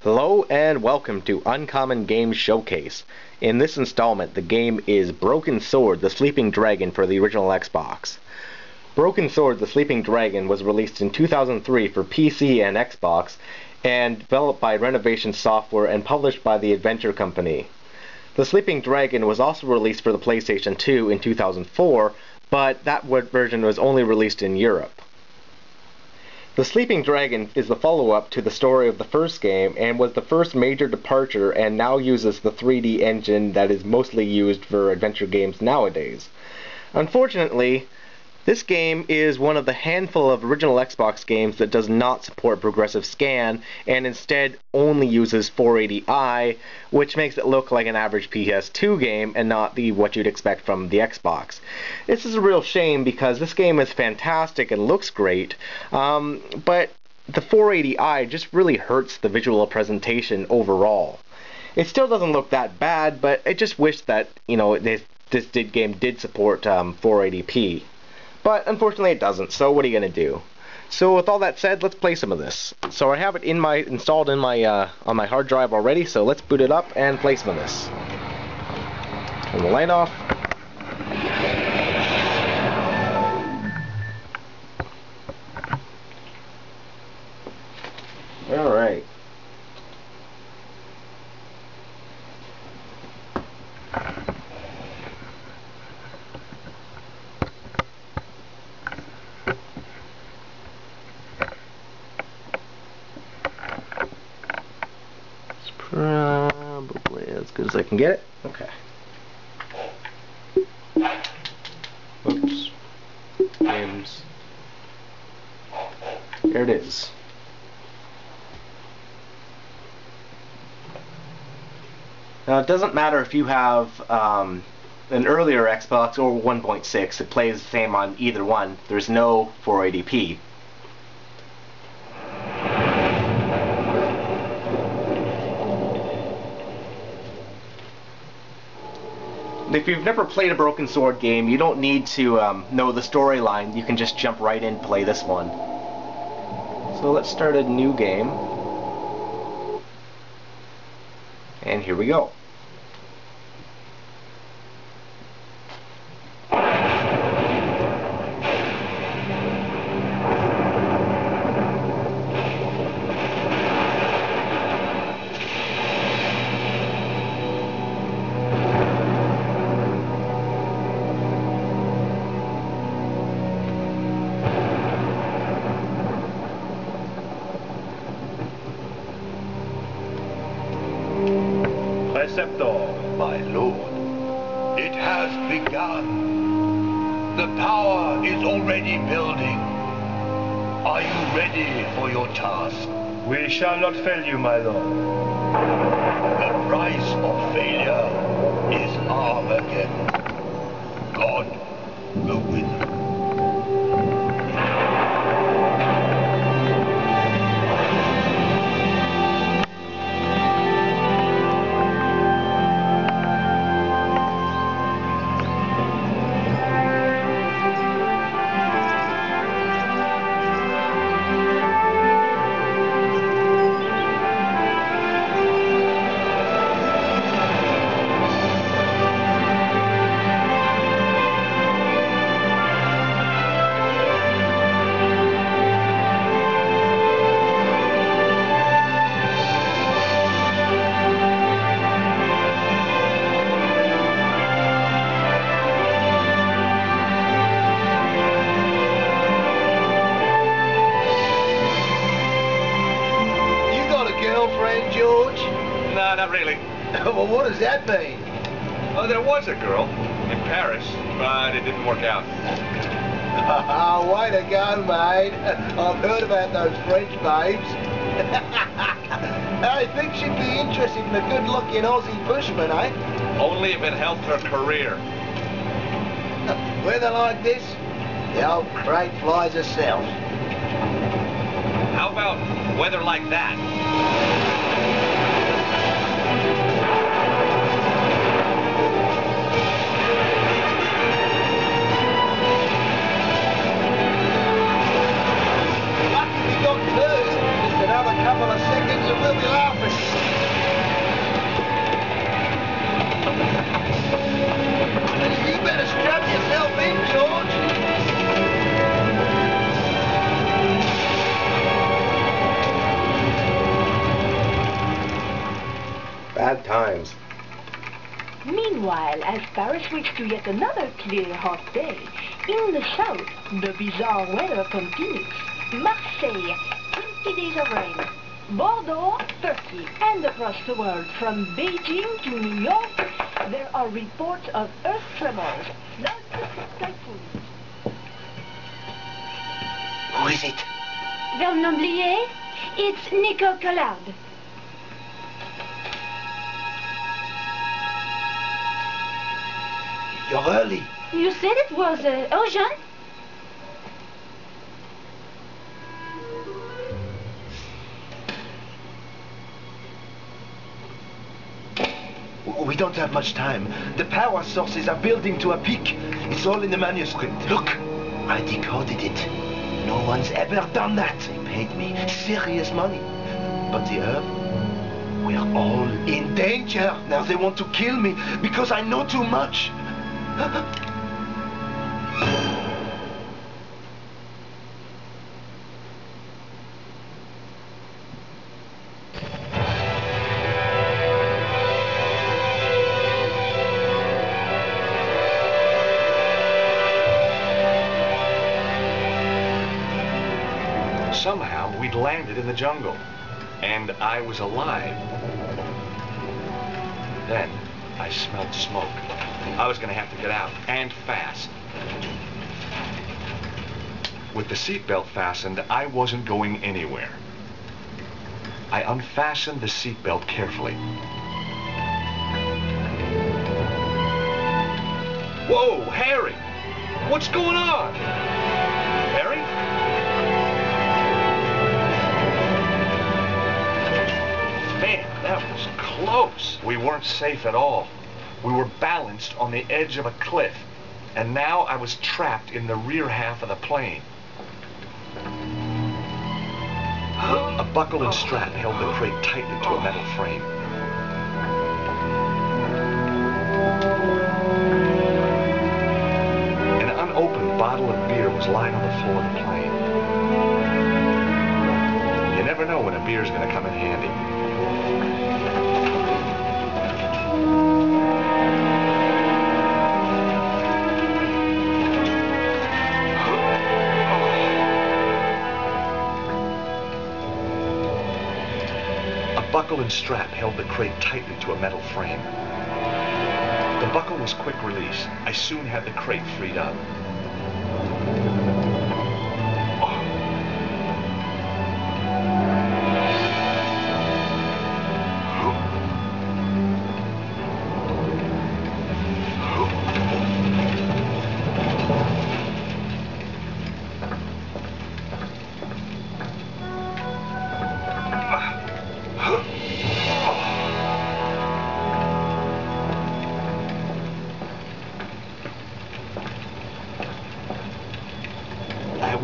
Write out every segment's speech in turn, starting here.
Hello and welcome to Uncommon Games Showcase. In this installment, the game is Broken Sword, the Sleeping Dragon for the original Xbox. Broken Sword, the Sleeping Dragon was released in 2003 for PC and Xbox, and developed by Renovation Software and published by the Adventure Company. The Sleeping Dragon was also released for the PlayStation 2 in 2004, but that version was only released in Europe. The Sleeping Dragon is the follow-up to the story of the first game and was the first major departure and now uses the 3D engine that is mostly used for adventure games nowadays. Unfortunately, this game is one of the handful of original Xbox games that does not support progressive scan and instead only uses 480i, which makes it look like an average PS2 game and not what you'd expect from the Xbox. This is a real shame because this game is fantastic and looks great, but the 480i just really hurts the visual presentation overall. It still doesn't look that bad, but I just wish that, this game did support 480p. But unfortunately it doesn't, so what are you going to do? So with all that said, let's play some of this. So I have it installed in my on my hard drive already, so let's boot it up and play some of this. Turn the light off. Alright. Probably as good as I can get it. Okay. Oops. Games. There it is. Now it doesn't matter if you have an earlier Xbox or 1.6, it plays the same on either one. There's no 480p. If you've never played a Broken Sword game, you don't need to know the storyline. You can just jump right in and play this one. So let's start a new game. And here we go. Preceptor, my lord, it has begun. The power is already building. Are you ready for your task? We shall not fail you, my lord. The price of failure is Armageddon. God, the winner. George? No, not really. Well, what does that mean? Oh, there was a girl in Paris, but it didn't work out. Oh, way to go, mate. I've heard about those French babes. I think she'd be interested in a good-looking Aussie bushman, eh? Only if it helped her career. Weather like this, the old crate flies herself. How about weather like that? Lucky we got first. Just another couple of seconds and we'll be laughing. Bad times. Meanwhile, as Paris waits to yet another clear, hot day, in the south, the bizarre weather continues. Marseille, 20 days of rain. Bordeaux, 30. And across the world, from Beijing to New York, there are reports of earth tremors, typhoons. Who is it? Vernon Blier? It's Nico Collard. You're early. You said it was urgent? We don't have much time. The power sources are building to a peak. It's all in the manuscript. Look, I decoded it. No one's ever done that. They paid me serious money. But the Earth, we're all in danger. Now they want to kill me because I know too much. Somehow, we'd landed in the jungle, and I was alive. Then, I smelled smoke. I was gonna have to get out, and fast. With the seatbelt fastened, I wasn't going anywhere. I unfastened the seatbelt carefully. Whoa, Harry! What's going on? Harry? Man, that was close. We weren't safe at all. We were balanced on the edge of a cliff, and now I was trapped in the rear half of the plane. A buckle and strap held the crate tightly to a metal frame. An unopened bottle of beer was lying on the floor of the plane. You never know when a beer's gonna come in handy. Buckle and strap held the crate tightly to a metal frame. The buckle was quick release. I soon had the crate freed up.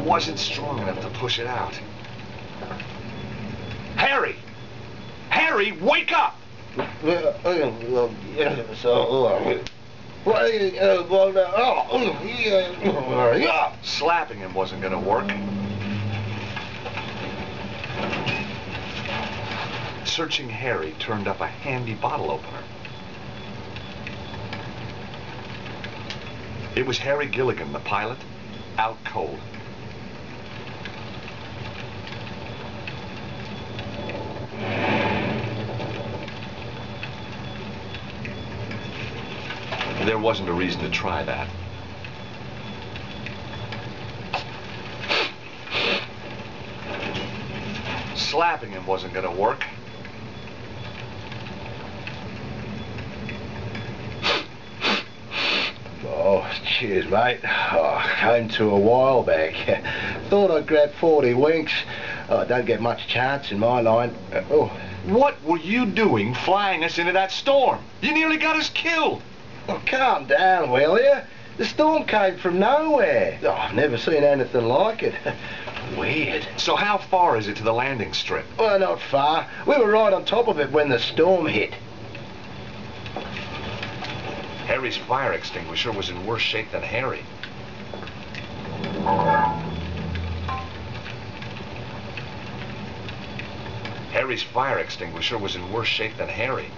Wasn't strong enough to push it out. Harry! Harry, wake up! Slapping him wasn't gonna work. Searching Harry turned up a handy bottle opener. It was Harry Gilligan, the pilot, out cold. There wasn't a reason to try that. Slapping him wasn't gonna work. Oh, cheers, mate. Oh, came to a while back. Thought I'd grab 40 winks. Oh, don't get much chance in my line. Oh. What were you doing flying us into that storm? You nearly got us killed. Oh, calm down, will you? The storm came from nowhere. Oh, I've never seen anything like it. Weird. So how far is it to the landing strip? Well, not far. We were right on top of it when the storm hit. Harry's fire extinguisher was in worse shape than Harry. Harry's fire extinguisher was in worse shape than Harry.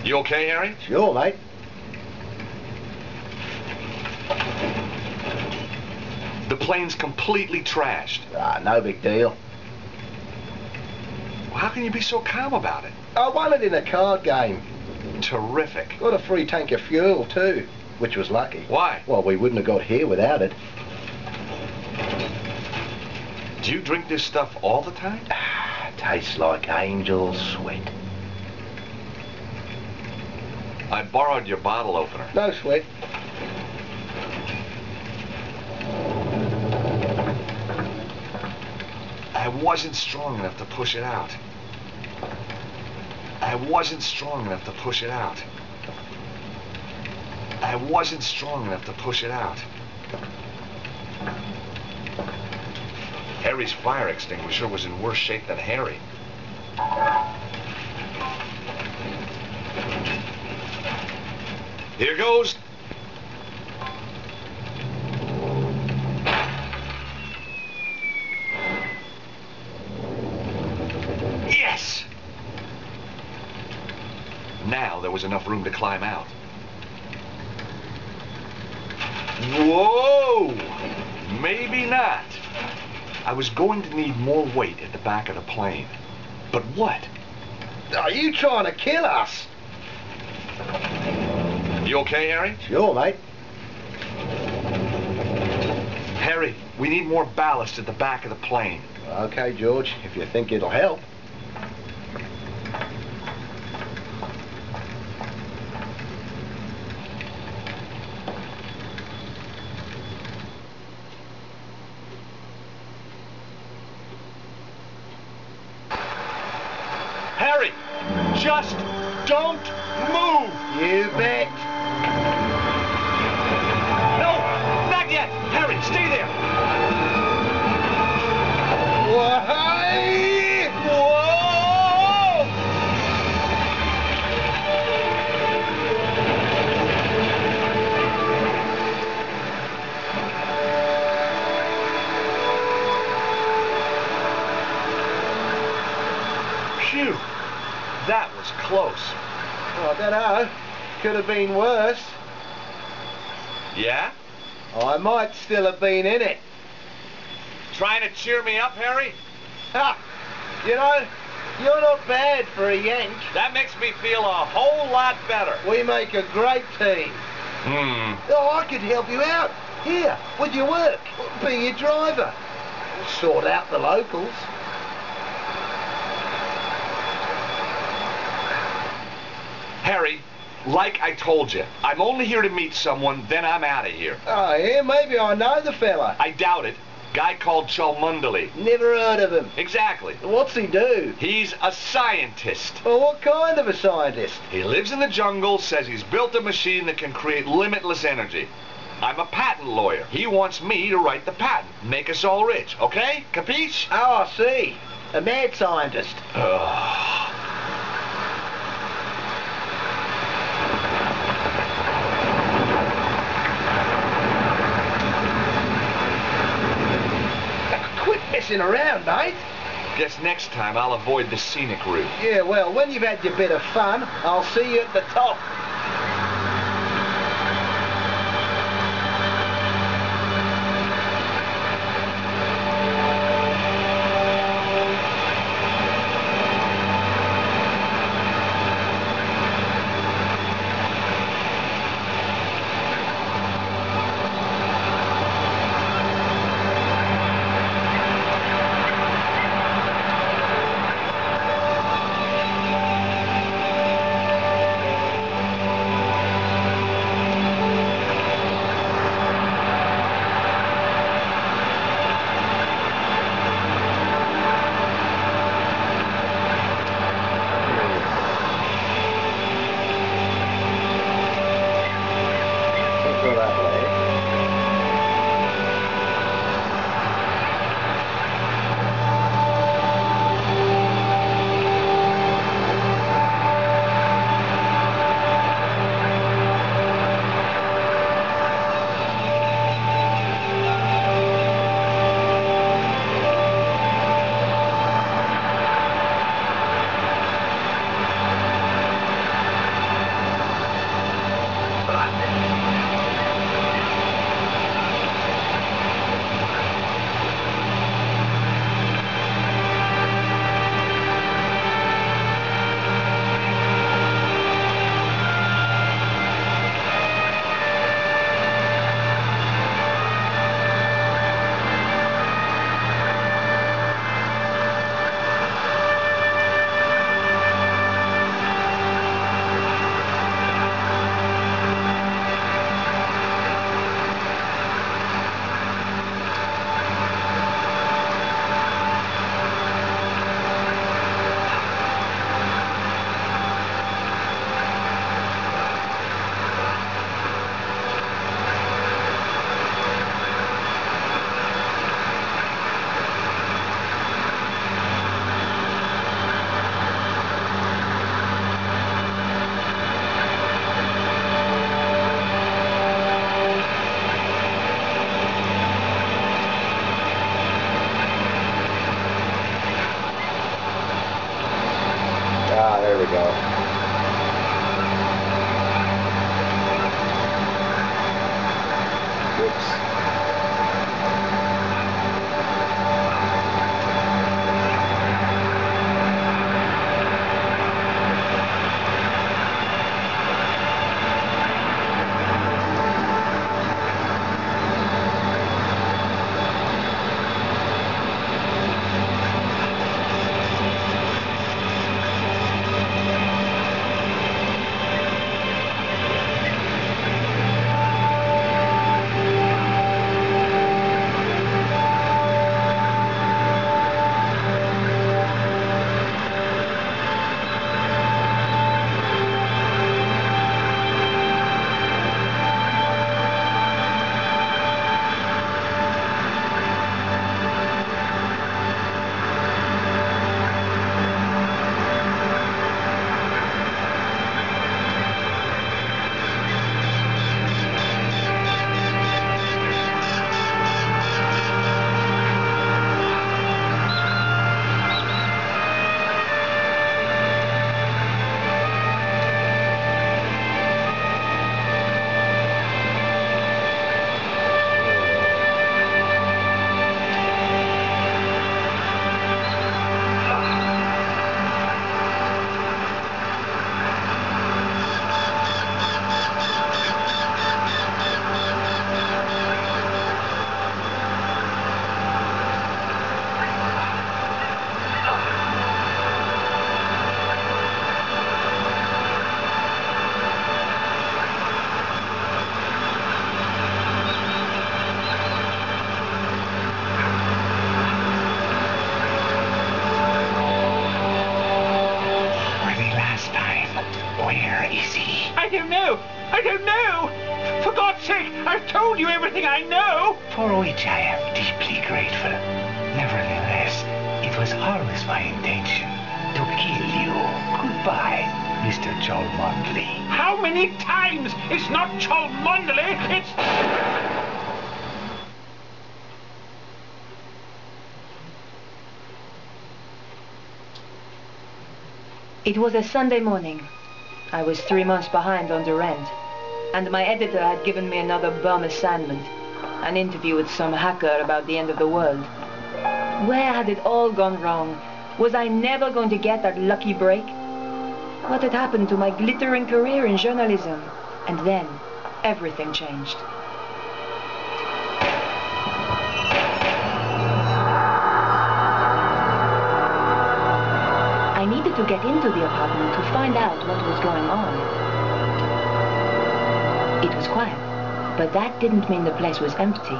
You okay, Harry? Sure, mate. The plane's completely trashed. Ah, no big deal. Well, how can you be so calm about it? I won it in a card game. Terrific. Got a free tank of fuel, too, which was lucky. Why? Well, we wouldn't have got here without it. Do you drink this stuff all the time? Tastes like angel sweat. I borrowed your bottle opener. No sweat. I wasn't strong enough to push it out. I wasn't strong enough to push it out. I wasn't strong enough to push it out. Harry's fire extinguisher was in worse shape than Harry. Here goes. Yes! Now there was enough room to climb out. Whoa! Maybe not. I was going to need more weight at the back of the plane. But what? Are you trying to kill us? You okay, Harry? Sure, mate. Harry, we need more ballast at the back of the plane. Okay, George, if you think it'll help. Harry, just don't move! You bet. No, not yet! Harry, stay there! Why? Whoa! Phew, that was close. I don't know. Could have been worse. Yeah? I might still have been in it. Trying to cheer me up, Harry? Ha! You know, you're not bad for a Yank. That makes me feel a whole lot better. We make a great team. Oh, I could help you out. Here, with your work. Be your driver. Sort out the locals. Harry, like I told you, I'm only here to meet someone, then I'm out of here. Oh, yeah, maybe I know the fella. I doubt it. Guy called Cholmundely. Never heard of him. Exactly. What's he do? He's a scientist. Well, what kind of a scientist? He lives in the jungle, says he's built a machine that can create limitless energy. I'm a patent lawyer. He wants me to write the patent. Make us all rich, okay? Capiche? Oh, I see. A mad scientist. Quit messing around, mate. Guess next time I'll avoid the scenic route. Yeah, well, when you've had your bit of fun, I'll see you at the top. go. Whoops. I don't know! For God's sake, I've told you everything I know! For which I am deeply grateful. Nevertheless, it was always my intention to kill you. Goodbye, Mr. Cholmondeley. How many times? It's not Cholmondeley, it's... It was a Sunday morning. I was 3 months behind on the rent, and my editor had given me another bum assignment, an interview with some hacker about the end of the world. Where had it all gone wrong? Was I never going to get that lucky break? What had happened to my glittering career in journalism? And then, everything changed. I needed to get into the apartment to find out what was going on. It was quiet, but that didn't mean the place was empty.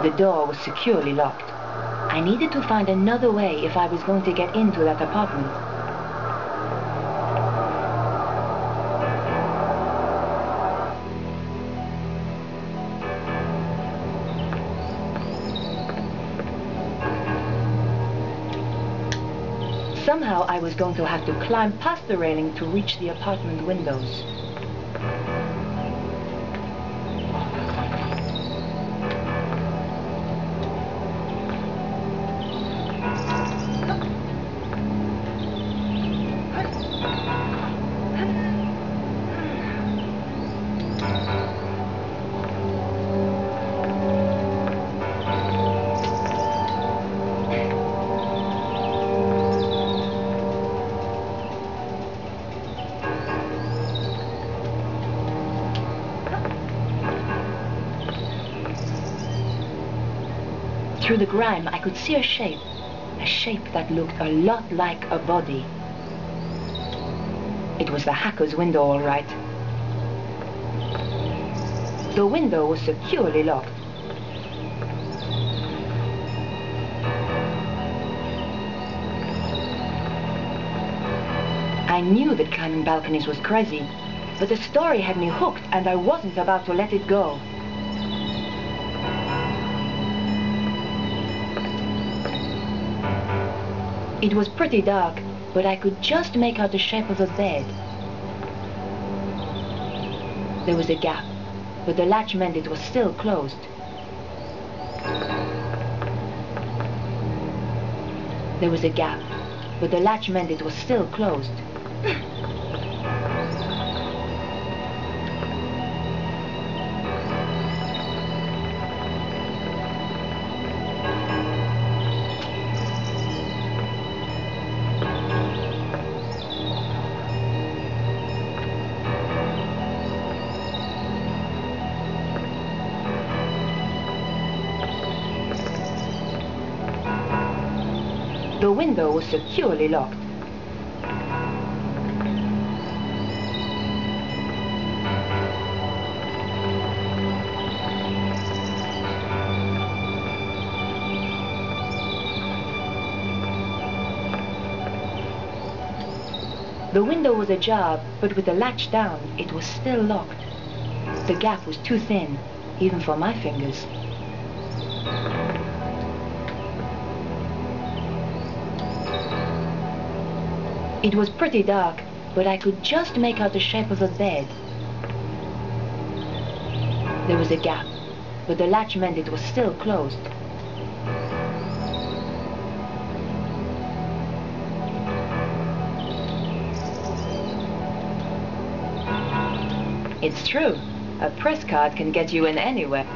The door was securely locked. I needed to find another way if I was going to get into that apartment. Somehow I was going to have to climb past the railing to reach the apartment windows. Through the grime, I could see a shape that looked a lot like a body. It was the hacker's window, all right. The window was securely locked. I knew that climbing balconies was crazy, but the story had me hooked and I wasn't about to let it go. It was pretty dark, but I could just make out the shape of a bed. There was a gap, but the latch meant it was still closed. There was a gap, but the latch meant it was still closed. The window was securely locked. The window was ajar, but with the latch down, it was still locked. The gap was too thin, even for my fingers. It was pretty dark, but I could just make out the shape of a bed. There was a gap, but the latch meant it was still closed. It's true. A press card can get you in anywhere.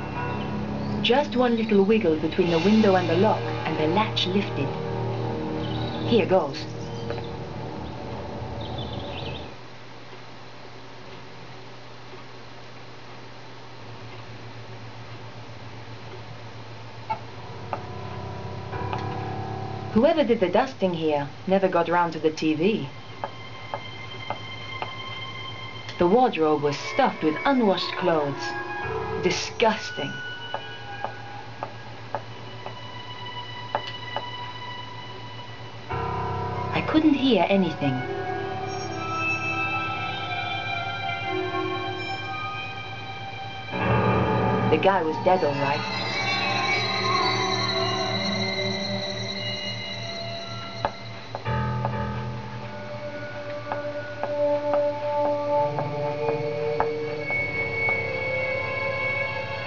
Just one little wiggle between the window and the lock, and the latch lifted. Here goes. Whoever did the dusting here never got round to the TV. The wardrobe was stuffed with unwashed clothes. Disgusting. I couldn't hear anything. The guy was dead, all right.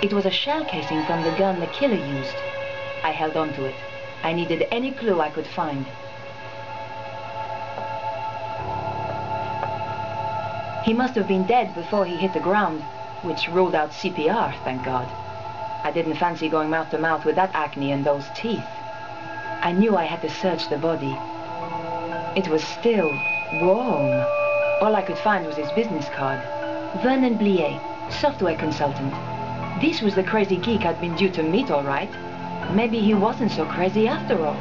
It was a shell casing from the gun the killer used. I held on to it. I needed any clue I could find. He must have been dead before he hit the ground, which ruled out CPR, thank God. I didn't fancy going mouth to mouth with that acne and those teeth. I knew I had to search the body. It was still warm. All I could find was his business card. Vernon Blier, software consultant. This was the crazy geek I'd been due to meet, all right. Maybe he wasn't so crazy after all.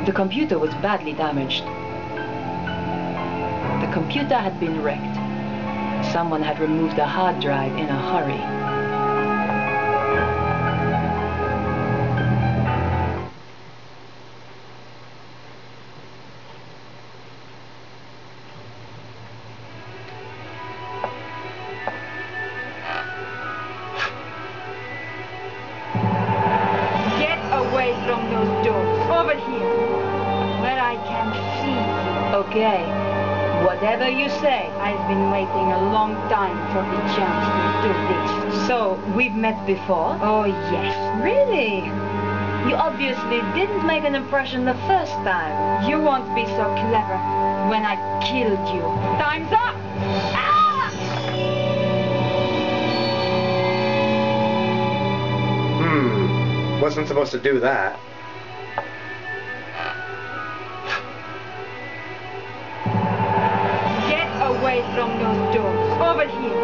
The computer was badly damaged. The computer had been wrecked. Someone had removed the hard drive in a hurry. Okay, whatever you say. I've been waiting a long time for the chance to do this. So, we've met before? Oh, yes. Really? You obviously didn't make an impression the first time. You won't be so clever when I killed you. Time's up! Ah! Wasn't supposed to do that. Away from those doors. Over here,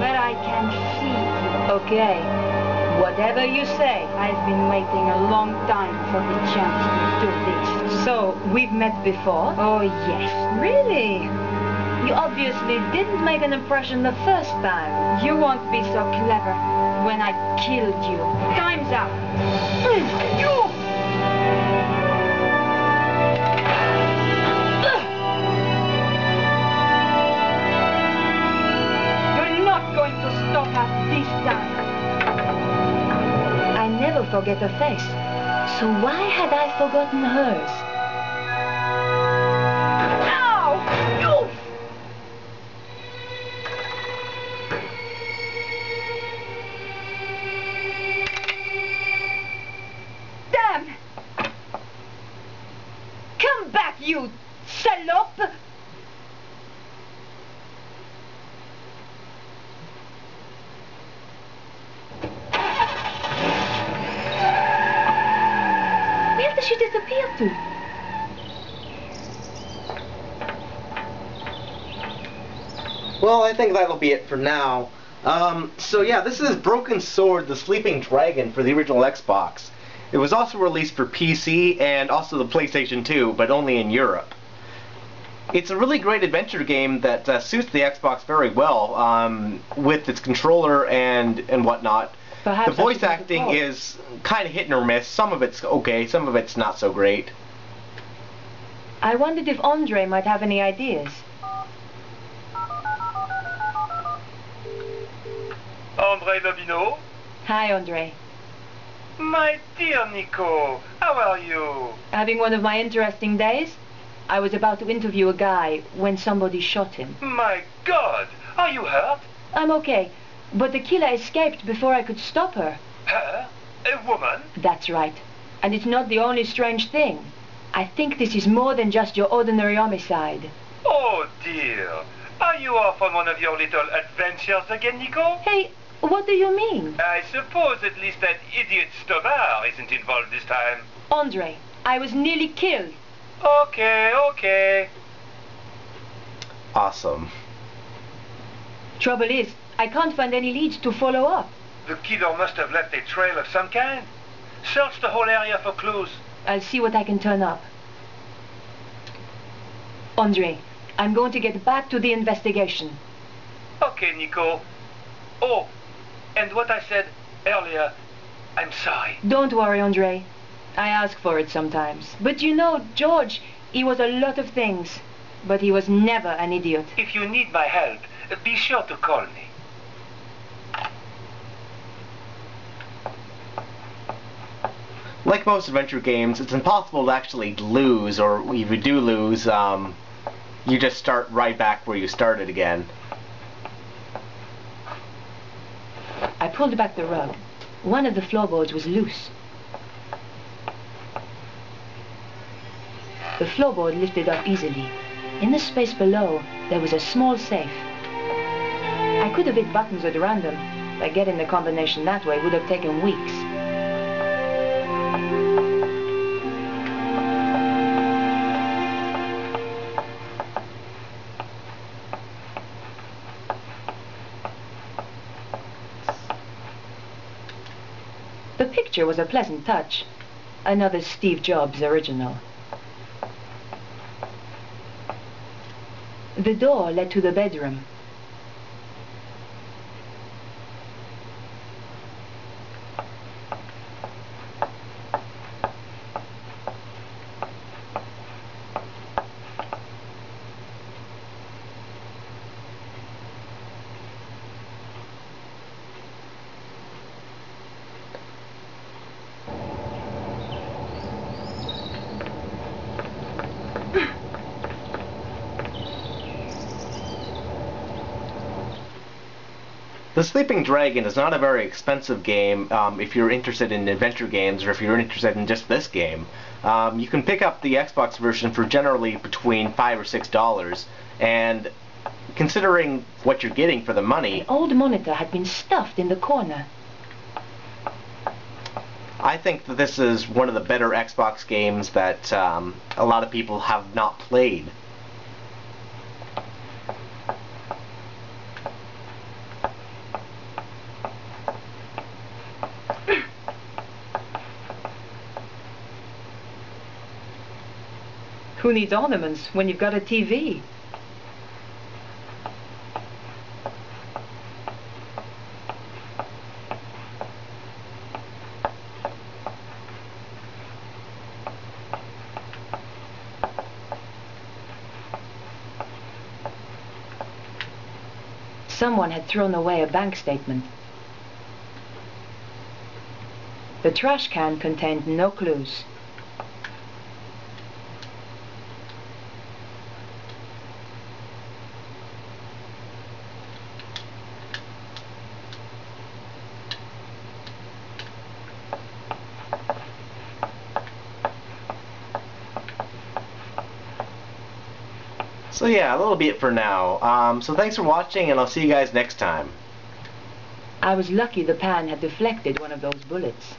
where I can see you. Okay, whatever you say. I've been waiting a long time for the chance to do this. So, we've met before? Oh, yes. Really? You obviously didn't make an impression the first time. You won't be so clever when I killed you. Time's up. You! Stop us this time. I never forget a face. So why had I forgotten hers? Ow! You! to. Well, I think that'll be it for now. So yeah, this is Broken Sword, the Sleeping Dragon for the original Xbox. It was also released for PC and also the PlayStation 2, but only in Europe. It's a really great adventure game that suits the Xbox very well, with its controller and whatnot. Perhaps the voice acting is kind of hit or miss. Some of it's okay, some of it's not so great. I wondered if Andre might have any ideas. Andre Lobino? Hi, Andre. My dear Nico, how are you? Having one of my interesting days? I was about to interview a guy when somebody shot him. My God, are you hurt? I'm okay, but the killer escaped before I could stop her. Her? A woman? That's right. And it's not the only strange thing. I think this is more than just your ordinary homicide. Oh dear. Are you off on one of your little adventures again, Nico? Hey, what do you mean? I suppose at least that idiot Stobar isn't involved this time. Andre, I was nearly killed. Okay. Awesome. Trouble is, I can't find any leads to follow up. The killer must have left a trail of some kind. Search the whole area for clues. I'll see what I can turn up. Andre, I'm going to get back to the investigation. Okay, Nico. Oh, and what I said earlier, I'm sorry. Don't worry, Andre. I ask for it sometimes. But you know, George, he was a lot of things. But he was never an idiot. If you need my help, be sure to call me. Like most adventure games, it's impossible to actually lose, or if you do lose, you just start right back where you started again. I pulled back the rug. One of the floorboards was loose. The floorboard lifted up easily. In the space below, there was a small safe. I could have hit buttons at random, but getting the combination that way would have taken weeks. The picture was a pleasant touch. Another Steve Jobs original. The door led to the bedroom. The Sleeping Dragon is not a very expensive game if you're interested in adventure games, or if you're interested in just this game. You can pick up the Xbox version for generally between $5 or $6, and considering what you're getting for the money... The old monitor had been stuffed in the corner. I think that this is one of the better Xbox games that a lot of people have not played. Who needs ornaments when you've got a TV? Someone had thrown away a bank statement. The trash can contained no clues. So yeah, that'll be it for now. So thanks for watching, and I'll see you guys next time. I was lucky the pan had deflected one of those bullets.